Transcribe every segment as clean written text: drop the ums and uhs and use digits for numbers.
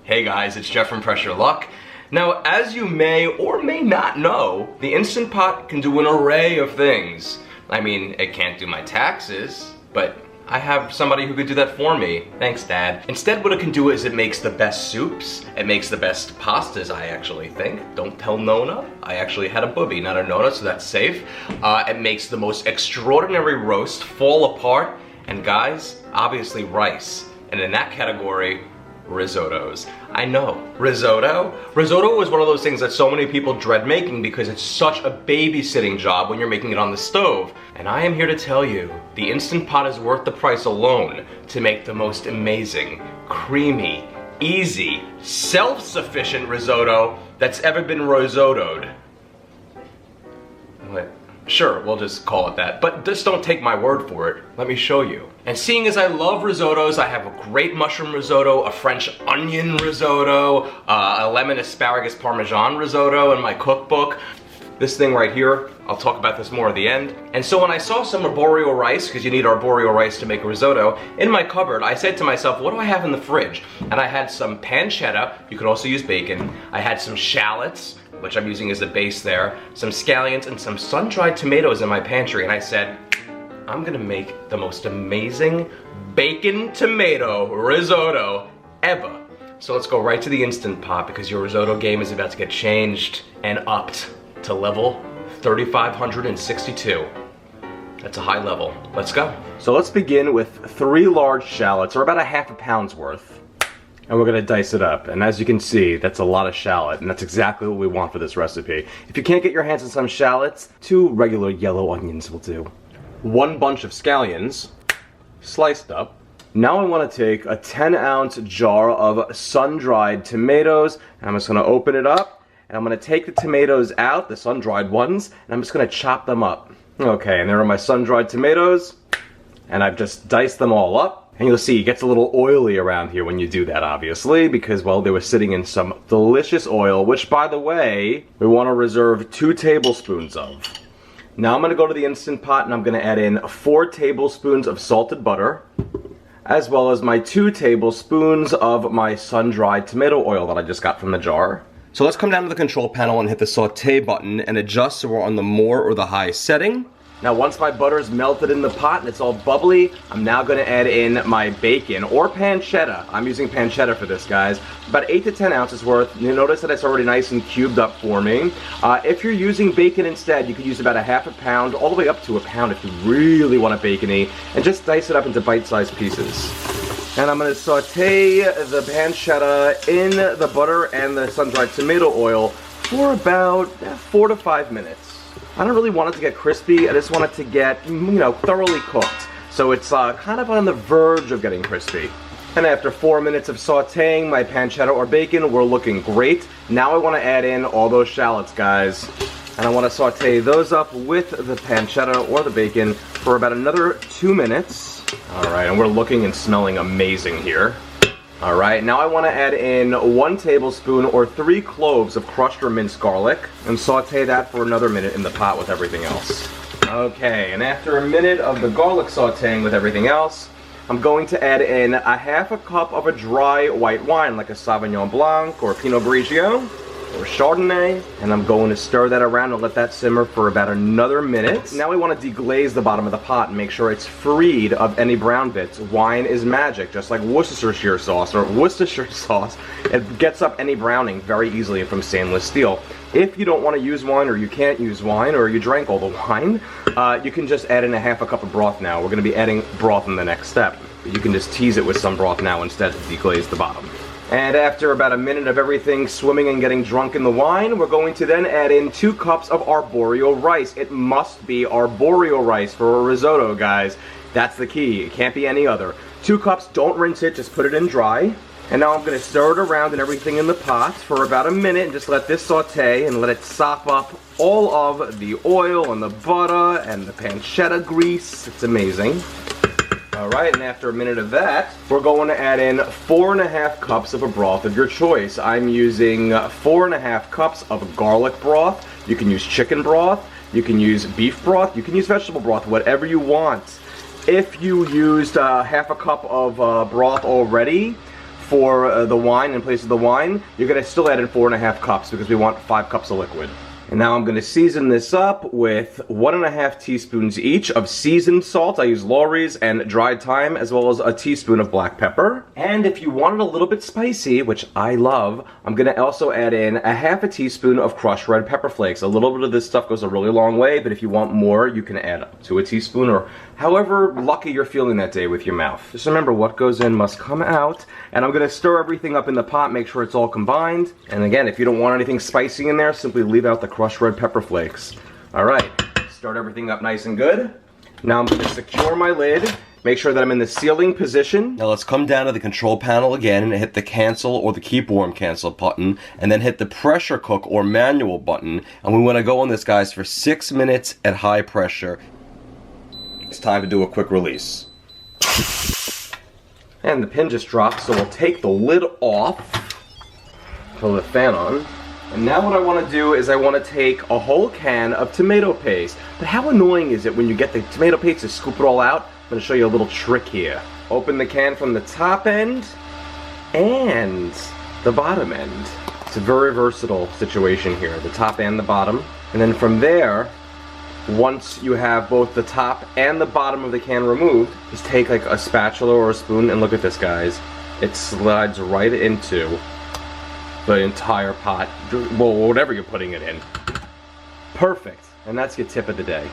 Hey guys, it's Jeff from Pressure Luck. Now, as you may or may not know, the Instant Pot can do an array of things. I mean, it can't do my taxes, but I have somebody who could do that for me. Thanks, Dad. Instead, what it can do is it makes the best soups. It makes the best pastas, I actually think. Don't tell Nona. I actually had a booby, not a Nona, so that's safe. It makes the most extraordinary roast fall apart. And guys, obviously rice. And in that category, risottos. I know, risotto? Risotto is one of those things that so many people dread making because it's such a babysitting job when you're making it on the stove. And I am here to tell you, the Instant Pot is worth the price alone to make the most amazing, creamy, easy, self-sufficient risotto that's ever been risottoed. What? Sure, we'll just call it that, but just don't take my word for it. Let me show you. And seeing as I love risottos, I have a great mushroom risotto, a French onion risotto, a lemon asparagus parmesan risotto in my cookbook. This thing right here, I'll talk about this more at the end. And so when I saw some arborio rice, because you need arborio rice to make a risotto, in my cupboard, I said to myself, what do I have in the fridge? And I had some pancetta, you could also use bacon. I had some shallots, which I'm using as the base there, some scallions, and some sun-dried tomatoes in my pantry, and I said, I'm gonna make the most amazing bacon tomato risotto ever. So let's go right to the Instant Pot because your risotto game is about to get changed and upped to level 3562. That's a high level. Let's go. So let's begin with 3 large shallots, or about a half a pound's worth. And we're gonna dice it up. And as you can see, that's a lot of shallot, and that's exactly what we want for this recipe. If you can't get your hands on some shallots, 2 regular yellow onions will do. 1 bunch of scallions, sliced up. Now I wanna take a 10-ounce jar of sun-dried tomatoes, and I'm just gonna open it up, and I'm gonna take the tomatoes out, the sun-dried ones, and I'm just gonna chop them up. Okay, and there are my sun-dried tomatoes, and I've just diced them all up. And you'll see it gets a little oily around here when you do that, obviously, because, well, they were sitting in some delicious oil, which, by the way, we want to reserve 2 tablespoons of. Now I'm going to go to the Instant Pot and I'm going to add in 4 tablespoons of salted butter, as well as my 2 tablespoons of my sun-dried tomato oil that I just got from the jar. So let's come down to the control panel and hit the saute button and adjust so we're on the more or the high setting. Now once my butter is melted in the pot and it's all bubbly, I'm now going to add in my bacon, or pancetta. I'm using pancetta for this, guys. About 8 to 10 ounces worth. You notice that it's already nice and cubed up for me. If you're using bacon instead, you could use about a half a pound, all the way up to a pound if you really want it bacony, and just dice it up into bite-sized pieces. And I'm going to saute the pancetta in the butter and the sun-dried tomato oil for about 4 to 5 minutes. I don't really want it to get crispy, I just want it to get, thoroughly cooked. So it's kind of on the verge of getting crispy. And after 4 minutes of sauteing my pancetta or bacon, we're looking great. Now I want to add in all those shallots, guys. And I want to saute those up with the pancetta or the bacon for about another 2 minutes. Alright, and we're looking and smelling amazing here. Alright, now I want to add in 1 tablespoon or 3 cloves of crushed or minced garlic and saute that for another minute in the pot with everything else. Okay, and after a minute of the garlic sauteing with everything else, I'm going to add in a half a cup of a dry white wine like a Sauvignon Blanc or Pinot Grigio or Chardonnay, and I'm going to stir that around and let that simmer for about another minute. Now we want to deglaze the bottom of the pot and make sure it's freed of any brown bits. Wine is magic, just like Worcestershire sauce. It gets up any browning very easily from stainless steel. If you don't want to use wine, or you can't use wine, or you drank all the wine, you can just add in a half a cup of broth now. We're going to be adding broth in the next step. But you can just tease it with some broth now instead to deglaze the bottom. And after about a minute of everything swimming and getting drunk in the wine, we're going to then add in 2 cups of arborio rice. It must be arborio rice for a risotto, guys. That's the key. It can't be any other. 2 cups, don't rinse it, just put it in dry. And now I'm going to stir it around and everything in the pot for about a minute and just let this saute and let it sop up all of the oil and the butter and the pancetta grease. It's amazing. Alright, and after a minute of that, we're going to add in 4.5 cups of a broth of your choice. I'm using 4.5 cups of garlic broth. You can use chicken broth, you can use beef broth, you can use vegetable broth, whatever you want. if you used half a cup of broth already for the wine in place of the wine, you're gonna still add in 4.5 cups because we want 5 cups of liquid. And now I'm gonna season this up with 1.5 teaspoons each of seasoned salt. I use Lawry's and dried thyme, as well as a teaspoon of black pepper. And if you want it a little bit spicy, which I love, I'm gonna also add in 1/2 teaspoon of crushed red pepper flakes. A little bit of this stuff goes a really long way, but if you want more, you can add up to a teaspoon or however lucky you're feeling that day with your mouth. Just remember, what goes in must come out. And I'm gonna stir everything up in the pot, make sure it's all combined. And again, if you don't want anything spicy in there, simply leave out the crushed red pepper flakes. All right, start everything up nice and good. Now I'm gonna secure my lid, make sure that I'm in the sealing position. Now let's come down to the control panel again and hit the cancel or the keep warm cancel button, and then hit the pressure cook or manual button. And we wanna go on this, guys, for 6 minutes at high pressure. It's time to do a quick release. And the pin just dropped, so we'll take the lid off, pull the fan on. And now what I want to do is I want to take a whole can of tomato paste. But how annoying is it when you get the tomato paste to scoop it all out? I'm going to show you a little trick here. Open the can from the top end and the bottom end. It's a very versatile situation here, the top and the bottom. And then from there, once you have both the top and the bottom of the can removed, just take like a spatula or a spoon and look at this, guys. It slides right into the entire pot, well, whatever you're putting it in. Perfect. And that's your tip of the day.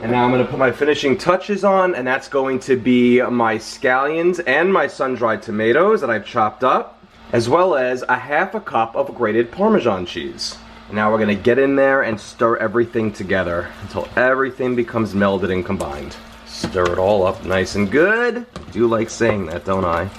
And now I'm going to put my finishing touches on, and that's going to be my scallions and my sun-dried tomatoes that I've chopped up, as well as 1/2 cup of grated Parmesan cheese. Now we're gonna get in there and stir everything together until everything becomes melded and combined. Stir it all up nice and good. I do like saying that, don't I?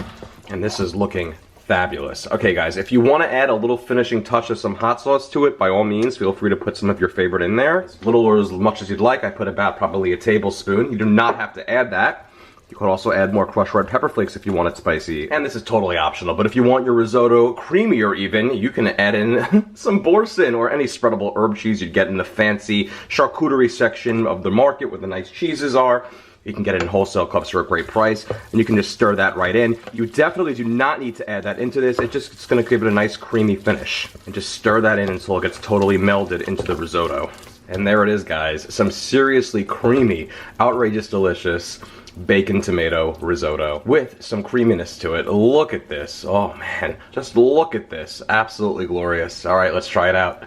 And this is looking fabulous. Okay guys, if you wanna add a little finishing touch of some hot sauce to it, by all means, feel free to put some of your favorite in there. As little or as much as you'd like. I put about probably a tablespoon. You do not have to add that. You could also add more crushed red pepper flakes if you want it spicy. And this is totally optional, but if you want your risotto creamier even, you can add in some boursin or any spreadable herb cheese you'd get in the fancy charcuterie section of the market where the nice cheeses are. You can get it in wholesale cups for a great price, and you can just stir that right in. You definitely do not need to add that into this. It's gonna give it a nice creamy finish. And just stir that in until it gets totally melded into the risotto. And there it is, guys. Some seriously creamy, outrageous, delicious bacon tomato risotto with some creaminess to it. Look at this. Oh man, just look at this. Absolutely glorious. All right, let's try it out.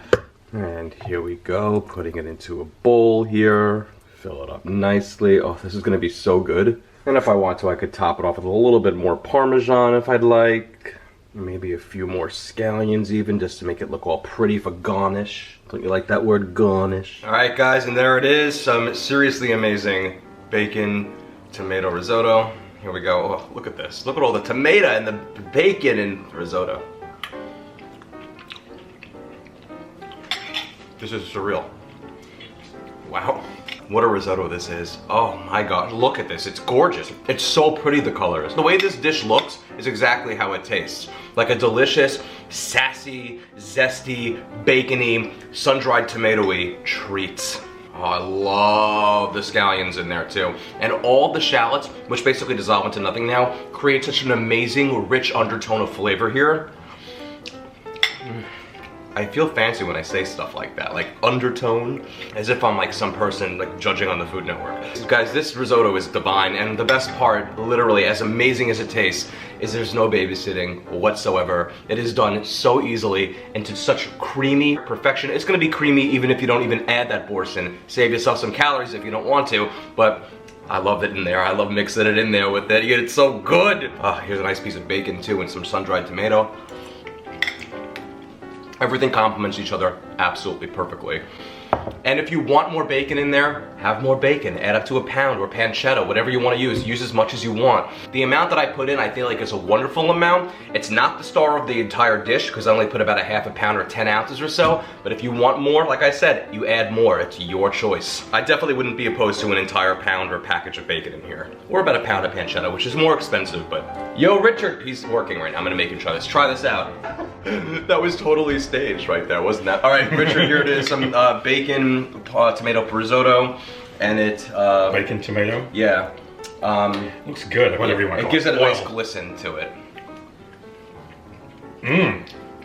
And here we go, putting it into a bowl here. Fill it up nicely. Oh, this is gonna be so good. And if I want to, I could top it off with a little bit more Parmesan if I'd like. Maybe a few more scallions even, just to make it look all pretty for garnish. Don't you like that word, garnish? All right, guys, and there it is. Some seriously amazing bacon tomato risotto. Here we go. Oh, look at this. Look at all the tomato and the bacon and risotto. This is surreal. Wow. What a risotto this is. Oh my gosh, look at this. It's gorgeous. It's so pretty, the colors. The way this dish looks is exactly how it tastes. Like a delicious, sassy, zesty, bacony, sun-dried tomatoey treat. Oh, I love the scallions in there too. And all the shallots, which basically dissolve into nothing now, create such an amazing, rich undertone of flavor here. I feel fancy when I say stuff like that, like undertone, as if I'm like some person like judging on the Food Network. Guys, this risotto is divine, and the best part, literally, as amazing as it tastes, is there's no babysitting whatsoever. It is done so easily and to such creamy perfection. It's gonna be creamy even if you don't even add that boursin. Save yourself some calories if you don't want to, but I love it in there. I love mixing it in there with it. It's so good. Here's a nice piece of bacon too and some sun-dried tomato. Everything complements each other absolutely perfectly. And if you want more bacon in there, have more bacon. Add up to a pound or pancetta, whatever you want to use. Use as much as you want. The amount that I put in, I feel like is a wonderful amount. It's not the star of the entire dish because I only put about 1/2 pound or 10 ounces or so. But if you want more, like I said, you add more. It's your choice. I definitely wouldn't be opposed to an entire pound or package of bacon in here. Or about 1 pound of pancetta, which is more expensive, but... Yo, Richard, he's working right now. I'm gonna make him try this. Try this out. That was totally staged right there, wasn't that? All right, Richard, here it is. Some bacon tomato risotto, and it... bacon tomato? Yeah. Looks good, whatever you want to call it. It gives it a nice glisten to it.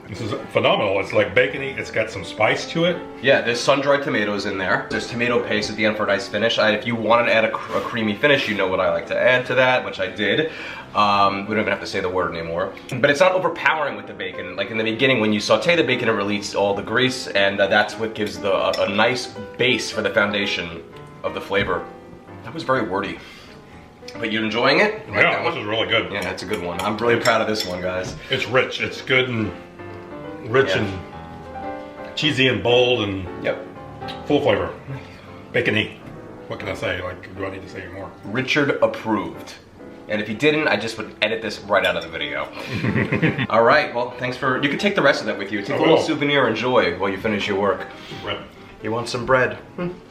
This is phenomenal. It's like bacony. It's got some spice to it. Yeah, there's sun-dried tomatoes in there. There's tomato paste at the end for a nice finish. If you wanted to add a creamy finish, you know what I like to add to that, which I did. We don't even have to say the word anymore. But it's not overpowering with the bacon. Like in the beginning, when you saute the bacon, it releases all the grease, and that's what gives a nice base for the foundation of the flavor. That was very wordy. But you enjoying it? You yeah, this is really good. Yeah, it's a good one. I'm really proud of this one, guys. It's rich. It's good and rich and cheesy and bold and full flavor. Bacony. What can I say? Like, do I need to say more? Richard approved. And if you didn't, I just would edit this right out of the video. All right, well, thanks for, you can take the rest of that with you. Take a little souvenir, enjoy while you finish your work. Bread. You want some bread?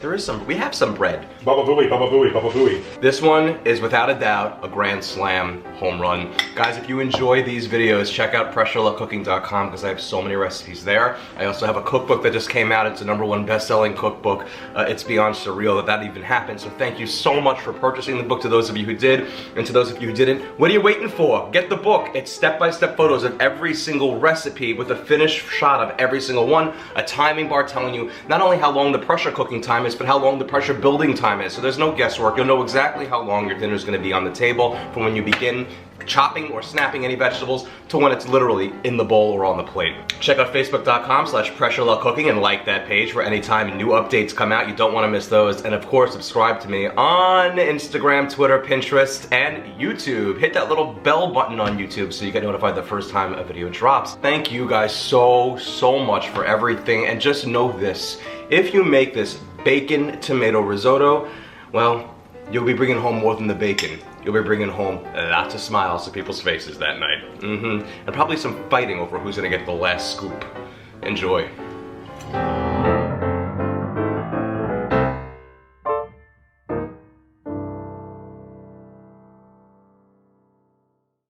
There is some, we have some bread. Baba Booey, Baba Booey, Baba Booey. This one is without a doubt a grand slam home run. Guys, if you enjoy these videos, check out pressureluckcooking.com because I have so many recipes there. I also have a cookbook that just came out. It's the #1 best-selling cookbook. It's beyond surreal that even happened. So thank you so much for purchasing the book to those of you who did, and to those of you who didn't. What are you waiting for? Get the book. It's step-by-step photos of every single recipe with a finished shot of every single one, a timing bar telling you not only how long the pressure cooking time is, but how long the pressure building time is. So there's no guesswork. You'll know exactly how long your dinner is going to be on the table from when you begin chopping or snapping any vegetables to when it's literally in the bowl or on the plate. Check out facebook.com/pressureluckcooking and like that page for any time new updates come out. You don't want to miss those. And of course, subscribe to me on Instagram, Twitter, Pinterest, and YouTube. Hit that little bell button on YouTube so you get notified the first time a video drops. Thank you guys so much for everything. And just know this, if you make this bacon tomato risotto, well, you'll be bringing home more than the bacon. You'll be bringing home lots of smiles to people's faces that night. And probably some fighting over who's gonna get the last scoop. Enjoy.